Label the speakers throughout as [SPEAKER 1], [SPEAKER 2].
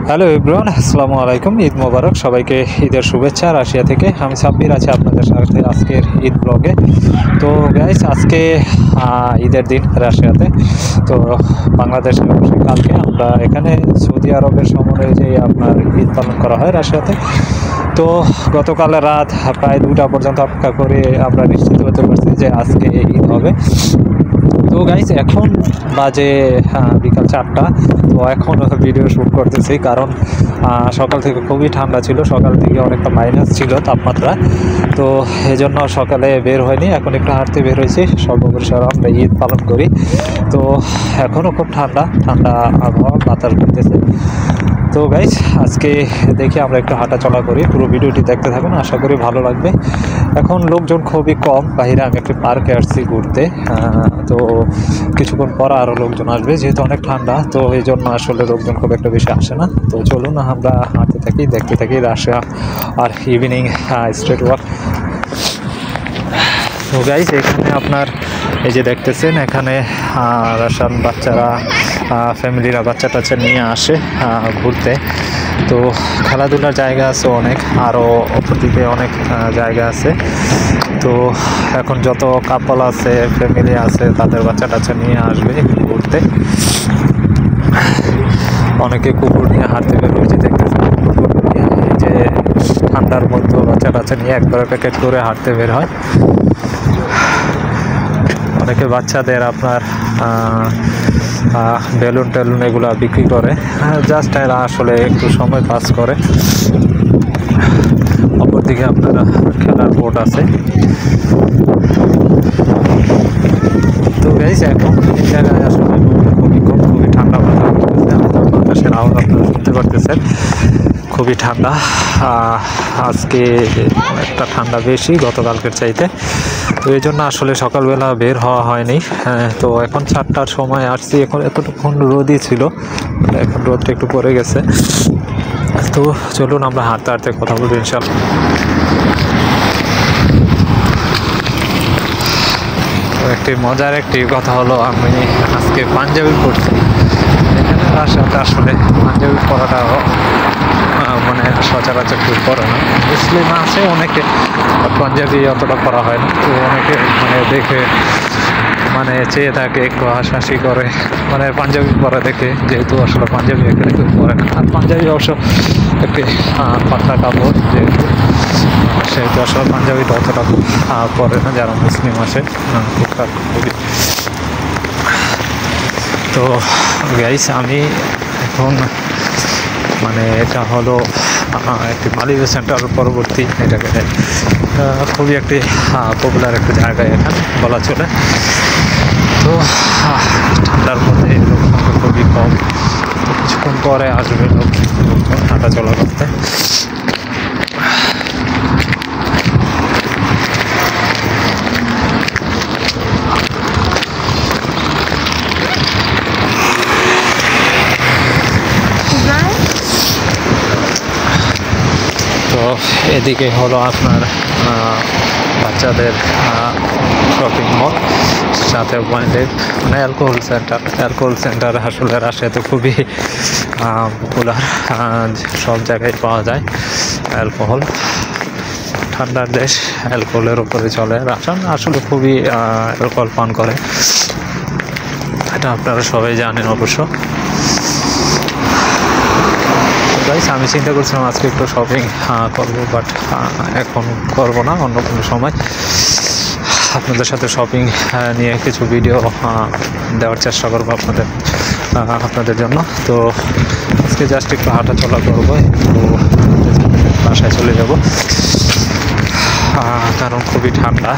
[SPEAKER 1] Hello everyone, আসসালামু আলাইকুম। ঈদ মোবারক সবাইকে। ঈদের শুভেচ্ছা রাশিয়া থেকে। আমি সাব্বির আছি আপনাদের সাথে আজকের ঈদ ব্লগে। তো গাইস, আজকে ঈদের দিন রাশিয়াতে। তো বাংলাদেশে অবশ্যই কালকে আমরা এখানে সৌদি আরবের সময় যে আপনার ঈদ পালন করা হয় রাশিয়াতে। তো গতকাল রাত প্রায় 2টা পর্যন্ত অপেক্ষা করে আমরা নিশ্চিত হতে পারছি যে আজকে ঈদ হবে। তো গাইস, এখন বাজে বিকাল 4টা। তো এখন ভিডিও শ্যুট করতেছি কারণ সকাল থেকে খুবই ঠান্ডা ছিল, সকাল থেকে অনেকটা মাইনাস ছিল তাপমাত্রা। তো এই জন্য সকালে বের হয়নি, এখন একটু হাঁটতে বের হয়েছি। সর্বপরিসর আমরা ঈদ পালন করি। তো এখনও খুব ঠান্ডা ঠান্ডা আবহাওয়া, বাতাস করতেছে। তো গাইস, আজকে দেখি আমরা একটু হাঁটা চলা করি। পুরো ভিডিওটি দেখতে থাকুন, আশা করি ভালো লাগবে। এখন লোকজন খুবই কম বাইরে। আমি একটি পার্কে আসছি ঘুরতে। তো কিছুক্ষণ পর আরও লোকজন আসবে, যেহেতু অনেক ঠান্ডা। তো এই জন্য আসলে লোকজন খুব একটা বেশি আসে না। তো চলুন আমরা হাঁটতে থাকি, দেখতে থাকি রাশিয়া আর ইভিনিং স্ট্রিট ওয়াক। তো গাইস, এখানে আপনার এই যে দেখতেছেন, এখানে রাশিয়ান বাচ্চারা ফ্যামিলিরা বাচ্চা টাচ্চা নিয়ে আসে ঘুরতে। তো খেলাধুলার জায়গা আছে অনেক, আরও অপরদিকে অনেক জায়গা আছে। তো এখন যত কাপল আছে, ফ্যামিলি আছে, তাদের বাচ্চা টাচ্চা নিয়ে আসবে ঘুরতে। অনেকে কুকুর নিয়ে হাঁটতে বের হয়েছে, দেখতেছেন। এই যে ঠান্ডার মধ্যে বাচ্চা টাচ্চা নিয়ে একবার প্যাকেট করে হাঁটতে বের হয়। অনেকে বাচ্চাদের আপনার বেলুন টেলুন এগুলো বিক্রি করে, জাস্ট এরা আসলে একটু সময় পাস করে। অপরদিকে আপনার খেলার বোর্ড আছে। তো গাইস, এখন এই জায়গায় আসলে খুবই কম, খুবই ঠান্ডা বাতাসের আওয়াজ আপনারা শুনতে পারতেছেন। খুবই ঠান্ডা। আজকে একটা ঠান্ডা বেশি গতকালকের চাইতে। তো এই জন্য আসলে সকালবেলা বের হওয়া হয়নি। তো এখন 4টার সময় আসছি। এখন এতটুকুন রোদই ছিল, এখন রোদটা একটু পড়ে গেছে। তো চলুন আমরা হাঁটতে হাঁটতে কথা বলবো ইনশাল্লাহ। একটি মজার একটি কথা হলো, আমি আজকে পাঞ্জাবি পরছি। এখানে রাশিয়াতে আসলে পাঞ্জাবি পরাটা মানে সচরাচর কেউ পরে না। মুসলিম আছে অনেকে, পাঞ্জাবি অতটা পরা হয় না। তো অনেকে মানে দেখে মানে চেয়ে থাকে, একটু হাসাহাসি করে, মানে পাঞ্জাবি পরা দেখে, যেহেতু আসলে পাঞ্জাবি এখানে কেউ পরে না। আর পাঞ্জাবি অবশ্য একটি পাতলা কাপড়, সেহেতু আসলে পাঞ্জাবিটা অতটা পরে না যারা মুসলিম আছে টুকটাক খুবই। তো গাইস, আমি এখন মানে এটা হলো একটি মালিবাগ সেন্টার পরবর্তী, এটাকে খুবই একটি পপুলার একটা জায়গায় এখানে বলা চলে। তো ঠান্ডার মধ্যে লোক খুবই কম। কিছুক্ষণ পরে আসবে লোকজন হাঁটা চলা করতে। তো এদিকে হলো আপনার বাচ্চাদের শপিং মল, সাথে পয়েন্টেড মানে অ্যালকোহল সেন্টার আসলে রাশিয়াতে খুবই পপুলার। সব জায়গায় পাওয়া যায় অ্যালকোহল। ঠান্ডার দেশ, অ্যালকোহলের উপরে চলে। রাশিয়ান আসলে খুবই অ্যালকোহল পান করে, এটা আপনারা সবাই জানেন অবশ্য। গাইস, আমি চিন্তা করছিলাম আজকে একটু শপিং করবো, বাট এখন করবো না, অন্য কোনো সময় আপনাদের সাথে শপিং নিয়ে কিছু ভিডিও দেওয়ার চেষ্টা করবো আপনাদের জন্য। তো আজকে জাস্ট একটু হাঁটা চলা করবো, একটু বাসায় চলে যাব, কারণ খুবই ঠান্ডা,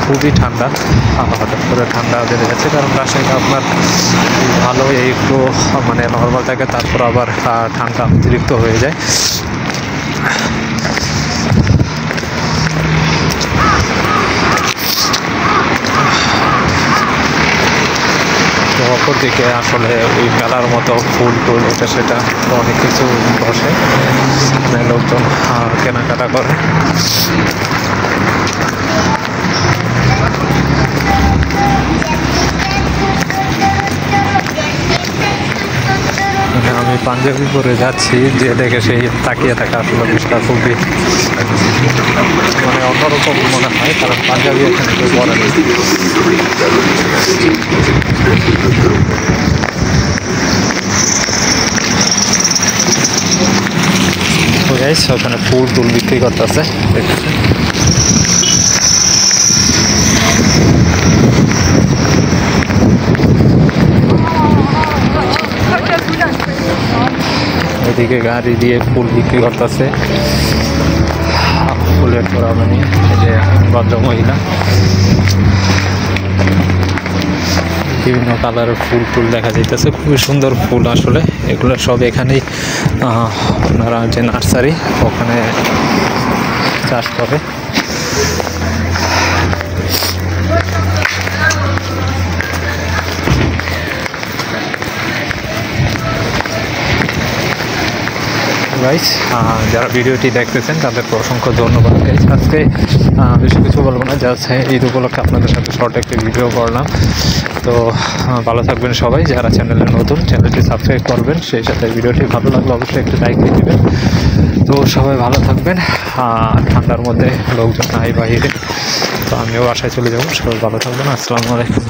[SPEAKER 1] খুবই ঠান্ডা। হঠাৎ করে ঠান্ডা বেড়ে যাচ্ছে, কারণ রাজশাহীতে আপনার ভালো একটু মানে নর্মাল থাকে, তারপর আবার ঠান্ডা অতিরিক্ত হয়ে যায়। তো অপরদিকে আসলে ওই মেলার মতো ফুল টুল এটা সেটা অনেক কিছু বসে, লোকজন কেনাকাটা করে। আমি পাঞ্জাবি পরে যাচ্ছি, যে দেখে সেই তাকিয়ে থাকে। আসলে বিষয়টা খুবই মানে অন্যরকম মনে হয়, কারণ পাঞ্জাবি এখানে কেউ পরে না। তো গাইস ওখানে ফুল টুল বিক্রি করতেছে, দেখতেছেন। এদিকে গাড়ি দিয়ে ফুল বিক্রি করতেছে, ফুলের তোড়া বানিয়ে। এই যে ভদ্র মহিলা বিভিন্ন কালারের ফুল টুল দেখা যাইতেছে, খুবই সুন্দর ফুল আসলে। এগুলো সব এখানেই ওনারা যে নার্সারি ওখানে চাষ করে। গাইস যারা ভিডিওটি দেখতেছেন তাদেরকে অসংখ্য ধন্যবাদ গাইস। আজকে বেশি কিছু বলবো না, জাস্ট ঈদ উপলক্ষে আপনাদের সাথে শর্ট একটি ভিডিও করলাম। তো ভালো থাকবেন সবাই, যারা চ্যানেলে নতুন চ্যানেলটি সাবস্ক্রাইব করবেন, সেই সাথে ভিডিওটি ভালো লাগলে অবশ্যই একটু লাইক দিয়ে দেবেন। তো সবাই ভালো থাকবেন। ঠান্ডার মধ্যে লোকজন নাই বাইরে, তো আমিও বাসায় চলে যাবো। সবাই ভালো থাকবেন। আসসালামু আলাইকুম।